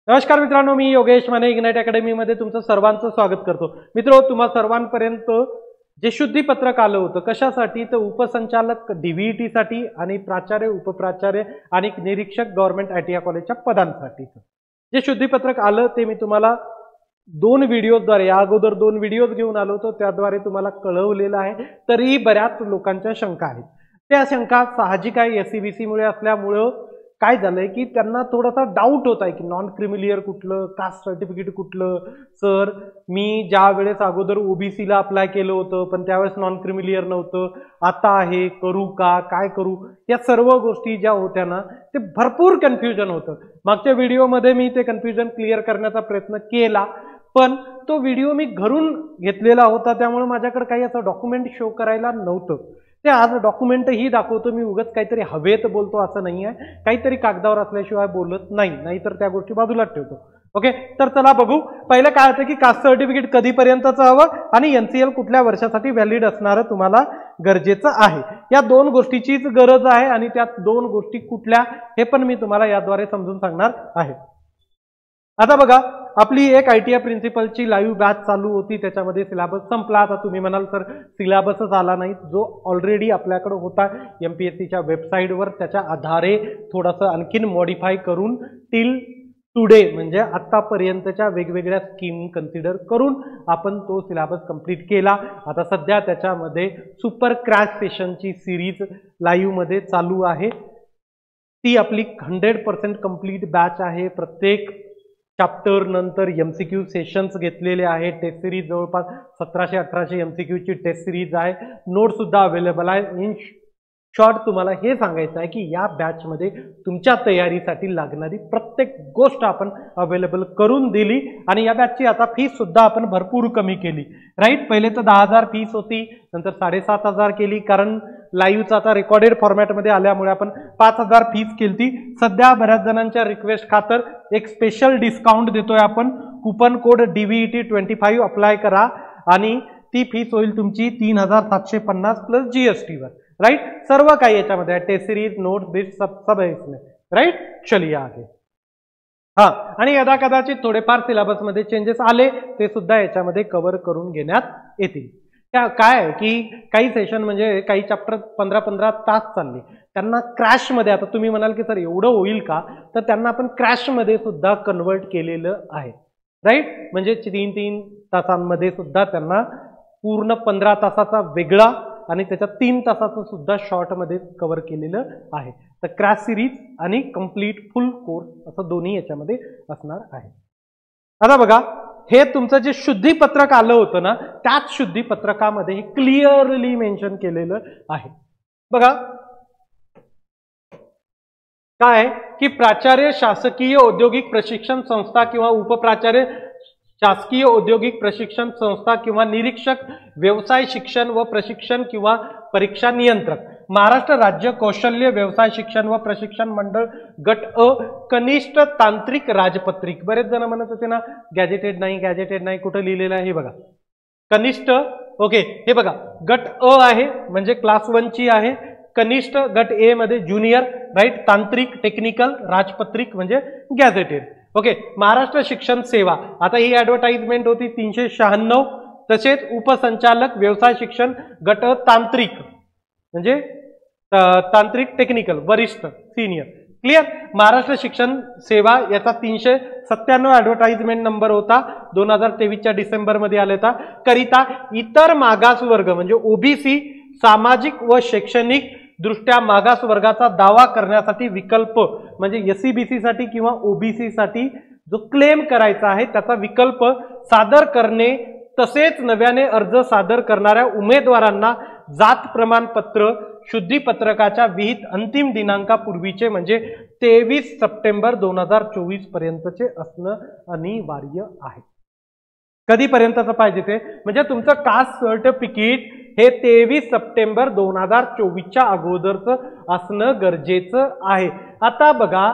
नमस्कार मित्रांनो, मी योगेश माने इग्नाइट अकॅडमीमध्ये तुमचं सर्वांचं स्वागत करतो. मित्रो, तुम्हा सर्वांपर्यंत जे शुद्धीपत्रक आलं होतं कशासाठी, तर उपसंचालक DVET साठी आणि प्राचार्य, उपप्राचार्य आणि निरीक्षक गव्हर्नमेंट ITI कॉलेजच्या पदांसाठी जे शुद्धीपत्रक आलं ते मी तुम्हाला 2 व्हिडिओद्वारे, या अगोदर 2 व्हिडिओज घेऊन आलो होतो, त्याद्वारे तुम्हाला कळवलेलं आहे. तरीही बऱ्याच लोकांच्या शंका आहेत. त्या शंका साहजिक आहे, SCBC मुळे असल्यामुळं काय झालंय की त्यांना थोडासा डाऊट होत आहे की नॉन क्रिमिलियर कुठलं, कास्ट सर्टिफिकेट कुठलं. सर, मी ज्या वेळेस अगोदर OBC ला अप्लाय केलं होतं पण त्यावेळेस नॉन क्रिमिलियर नव्हतं, आता आहे, करू का, काय करू, या सर्व गोष्टी ज्या होत्या ना ते भरपूर कन्फ्युजन होतं. मागच्या व्हिडिओमध्ये मी ते कन्फ्युजन क्लिअर करण्याचा प्रयत्न केला, पण तो व्हिडिओ मी घरून घेतलेला होता, त्यामुळे माझ्याकडे काही असं डॉक्युमेंट शो करायला नव्हतं. ते आज डॉक्युमेंटही दाखवतो. मी उगाच काहीतरी हवेत बोलतो असं नाही आहे, काहीतरी कागदावर असल्याशिवाय बोलत नाही, नाहीतर त्या गोष्टी बाजूलाच ठेवतो. ओके, तर चला बघू. पहिलं काय होतं की कास्ट सर्टिफिकेट कधीपर्यंतचं हवं आणि NCL कुठल्या वर्षासाठी व्हॅलिड असणारं तुम्हाला गरजेचं आहे. या 2 गोष्टीचीच गरज आहे आणि त्या 2 गोष्टी कुठल्या हे पण मी तुम्हाला याद्वारे समजून सांगणार आहे. आता बघा, आपली एक ITI प्रिन्सिपलची लाईव्ह बॅच चालू होती, त्याच्यामध्ये सिलेबस संपला. आता तुम्ही म्हणाल सर सिलेबसच आला नाही, जो ऑलरेडी आपल्याकडे होता MPSCच्या वेबसाईटवर, त्याच्या आधारे थोडंसं आणखीन मॉडिफाय करून टिल टुडे म्हणजे आतापर्यंतच्या वेगवेगळ्या स्कीम कन्सिडर करून आपण तो सिलेबस कंप्लीट केला. आता सध्या त्याच्यामध्ये सुपर क्रॅश सेशनची सिरीज लाईव्ह मध्ये चालू आहे. ती आपली 100% कंप्लीट बॅच आहे. प्रत्येक चॅप्टर नंतर MCQ सेशन्स घेतलेले आहेत. टेस्ट सिरीज जवळपास 1700-1800 MCQ ची टेस्ट सिरीज आहे. नोट सुद्धा अवेलेबल आहे. इन शॉर्ट तुम्हाला हे सांगायचं आहे की या बॅच मध्ये तुमच्या तयारीसाठी लागणारी प्रत्येक गोष्ट आपण अवेलेबल करून दिली आणि या बॅचची आता फीस सुद्धा आपण भरपूर कमी केली. राईट, पहिले तर 10,000 फीस होती, नंतर 7,500 केली, कारण लाईव्हचा आता रेकॉर्डेड फॉर्मॅटमध्ये आल्यामुळे आपण 5,000 फीस केली. सध्या बऱ्याच जणांच्या रिक्वेस्ट खातर एक स्पेशल डिस्काउंट देतोय आपण. कुपन कोड DVET25 अप्लाय करा आणि ती फीस होईल तुमची 3,750 प्लस GST वर. राइट, सर्व काही याच्यामध्ये टेस्ट सिरीज, नोट्स, बिट्स सब है इसमें. राइट, चलिए आगे. हा, आणि यदा कदाचित थोडेफार सिलेबस मध्ये चेंजेस आले ते सुद्धा याच्यामध्ये कव्हर करून घेण्यात येतील. काय आहे की काही सेशन म्हणजे काही चॅप्टर 15-15 तास चालले, त्यांना क्रॅश मध्ये, आता तुम्ही म्हणाल की सर एवढं होईल का, तर त्यांना आपण क्रॅश मध्ये सुद्धा कन्वर्ट केलेलं आहे. राईट, म्हणजे 3-3 तासांमध्ये सुद्धा त्यांना पूर्ण 15 तासाचा वेगळा आणि त्याच्या 3 तासाचं सुद्धा शॉर्ट मध्ये कव्हर केलेलं आहे. तर क्रॅश सिरीज आणि कंप्लीट फुल कोर्स असं दोन्ही याच्यामध्ये असणार आहे. आता बघा, हे तुमचं जे शुद्धीपत्रक आलं होतं ना, त्याच शुद्धीपत्रकामध्ये क्लिअरली मेन्शन केलेलं आहे. बघा काय की प्राचार्य शासकीय औद्योगिक प्रशिक्षण संस्था किंवा उपप्राचार्य शासकीय औद्योगिक प्रशिक्षण संस्था किंवा निरीक्षक व्यवसाय शिक्षण व प्रशिक्षण किंवा परीक्षा नियंत्रक, महाराष्ट्र राज्य कौशल्य व्यवसाय शिक्षण व प्रशिक्षण मंडळ गट अ, कनिष्ठ तांत्रिक राजपत्रिक. बरेच जण म्हणत होते ना गॅजेटेड नाही, कुठं लिहिलेलं आहे हे बघा, कनिष्ठ. ओके, हे बघा गट अ आहे म्हणजे क्लास 1 ची आहे. कनिष्ठ गट ए मध्ये ज्युनियर. राईट, तांत्रिक टेक्निकल, राजपत्रिक म्हणजे गॅजेटेड. ओके, महाराष्ट्र शिक्षण सेवा, आता ही ऍडव्हर्टाइजमेंट होती 396. तसेच उपसंचालक व्यवसाय शिक्षण गट तांत्रिक म्हणजे तांत्रिक टेक्निकल, वरिष्ठ, सिनियर. क्लिअर. महाराष्ट्र शिक्षण सेवा याचा 397 ऍडव्हर्टाइजमेंट नंबर होता, 2023च्या डिसेंबर मध्ये आला होता. करिता इतर मागास वर्ग म्हणजे OBC, सामाजिक व शैक्षणिक दृष्ट्या मागास वर्गाचा दावा करण्यासाठी विकल्प म्हणजे SCBC साठी किंवा OBC साठी जो क्लेम करायचा आहे त्याचा विकल्प सादर करणे, तसेच नव्याने अर्ज सादर करणाऱ्या उमेदवारांना जात प्रमाणपत्र शुद्धीपत्रकाच्या विहित अंतिम दिनांकापूर्वीचे म्हणजे 23 सप्टेंबर 2024 पर्यंतचे असणं अनिवार्य आहे. कधीपर्यंतचं पाहिजे ते, म्हणजे तुमचं कास्ट सर्टिफिकेट हे 23 सप्टेंबर 2024च्या अगोदरचं असणं गरजेचं आहे. आता बघा,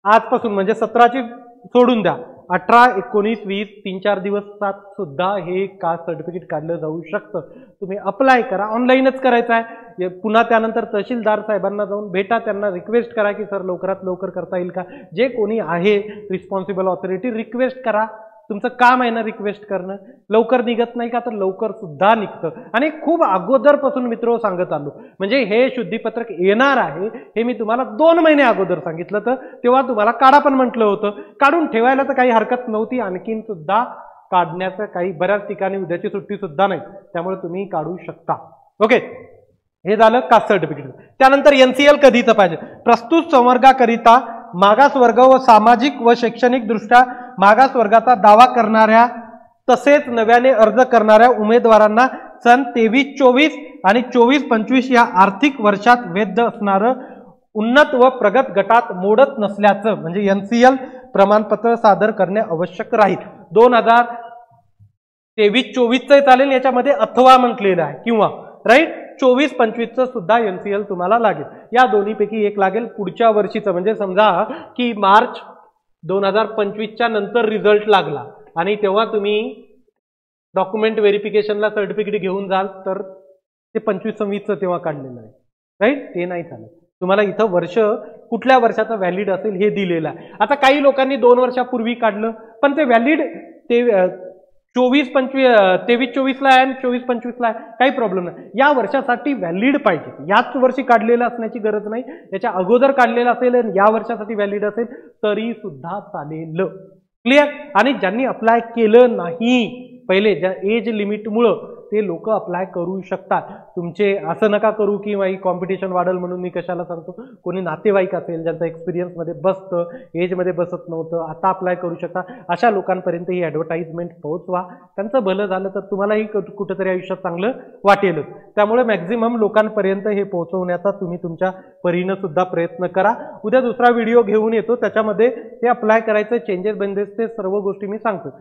आजपासून म्हणजे 17ची सोडून द्या, 18, 19, 20, 3-4 दिवसात सुद्धा हे कास्ट सर्टिफिकेट काढलं जाऊ शकतं. तुम्ही अप्लाय करा, ऑनलाईनच करायचं आहे. पुन्हा त्यानंतर तहसीलदार साहेबांना जाऊन भेटा, त्यांना रिक्वेस्ट करा की सर लवकरात लवकर करता येईल का. जे कोणी आहे रिस्पॉन्सिबल ऑथॉरिटी, रिक्वेस्ट करा. तुमचं काम आहे ना रिक्वेस्ट करणं. लवकर निघत नाही का, तर लवकर सुद्धा निघतं. आणि खूप अगोदरपासून मित्र सांगत आलो, म्हणजे हे शुद्धीपत्रक येणार आहे हे मी तुम्हाला 2 महिने अगोदर सांगितलं, तर तेव्हा तुम्हाला काढा पण म्हटलं होतं. काढून ठेवायला तर काही हरकत नव्हती, आणखीन सुद्धा काढण्याचं काही बऱ्याच ठिकाणी उद्याची सुट्टी सुद्धा नाही, त्यामुळे तुम्ही काढू शकता. ओके, हे झालं कास्ट सर्टिफिकेट. त्यानंतर NCL कधीचं पाहिजे. प्रस्तुत संवर्गाकरिता मागासवर्ग व सामाजिक व शैक्षणिक दृष्ट्या मागासवर्गाचा दावा करणाऱ्या तसेच नव्याने अर्ज करणाऱ्या उमेदवारांना सन 23-24 आणि 24-25 या आर्थिक वर्षात वैध असणारं उन्नत व प्रगत गटात मोडत नसल्याचं म्हणजे NCL प्रमाणपत्र सादर करणे आवश्यक राहील. 2023-24 चालेल, याच्यामध्ये अथवा म्हटलेलं आहे किंवा राईट. 24-25 सुद्धा NCL तुम्हाला लागेल. या दोन्हीपैकी एक लागेल. पुढच्या वर्षीचं म्हणजे समजा की मार्च 2025च्या नंतर रिझल्ट लागला आणि तेव्हा तुम्ही डॉक्युमेंट व्हेरिफिकेशनला सर्टिफिकेट घेऊन जाल, तर ते 25-26 तेव्हा काढलेलं आहे राईट. ते नाही चालेल. तुम्हाला इथं वर्ष कुठल्या वर्षाचं व्हॅलिड असेल हे दिलेलं आहे. आता काही लोकांनी 2 वर्षापूर्वी काढलं, पण ते व्हॅलिड ते 23-24ला आहे आणि 24-25ला आहे, काही प्रॉब्लेम नाही. या वर्षासाठी व्हॅलिड पाहिजे. याच वर्षी काढलेलं असण्याची गरज नाही. याच्या अगोदर काढलेलं असेल आणि या वर्षासाठी व्हॅलिड असेल तरी सुद्धा चालेल. क्लिअर. आणि ज्यांनी अप्लाय केलं नाही पहिले, ज्या एज लिमिटमुळं, ते लोक अप्लाय करू शकतात. तुमचे असं नका करू की बाई कॉम्पिटिशन वाढेल म्हणून मी कशाला सांगतो. कोणी नातेवाईक असेल ज्यांचा एक्सपिरियन्समध्ये बसतं, एजमध्ये बसत नव्हतं, आता अप्लाय करू शकता, अशा लोकांपर्यंत ही ॲडव्हर्टाइजमेंट पोहोचवा. त्यांचं भलं झालं तर तुम्हालाही कुठंतरी आयुष्यात चांगलं वाटेलच. त्यामुळे मॅक्झिमम लोकांपर्यंत हे पोहोचवण्याचा तुम्ही तुमच्या परीनं सुद्धा प्रयत्न करा. उद्या दुसरा व्हिडिओ घेऊन येतो, त्याच्यामध्ये ते अप्लाय करायचं, चेंजेस बंदेस ते सर्व गोष्टी मी सांगतो.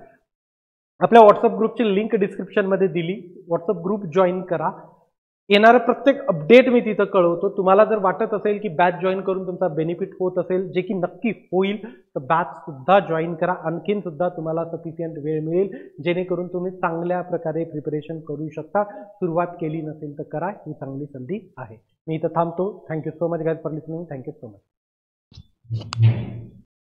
आपल्या व्हॉट्सअप ग्रुपची लिंक डिस्क्रिप्शनमध्ये दिली. व्हॉट्सअप ग्रुप जॉईन करा. येणारं प्रत्येक अपडेट मी तिथं कळवतो. तुम्हाला जर वाटत असेल की बॅच जॉईन करून तुमचा बेनिफिट होत असेल, जे की नक्की होईल, तर बॅच सुद्धा जॉईन करा. आणखीन सुद्धा तुम्हाला सफिशियंट वेळ मिळेल, जेणेकरून तुम्ही चांगल्या प्रकारे प्रिपरेशन करू शकता. सुरुवात केली नसेल तर करा, ही चांगली संधी आहे. मी इथं थांबतो. Thank you so much guys for listening. Thank you so much.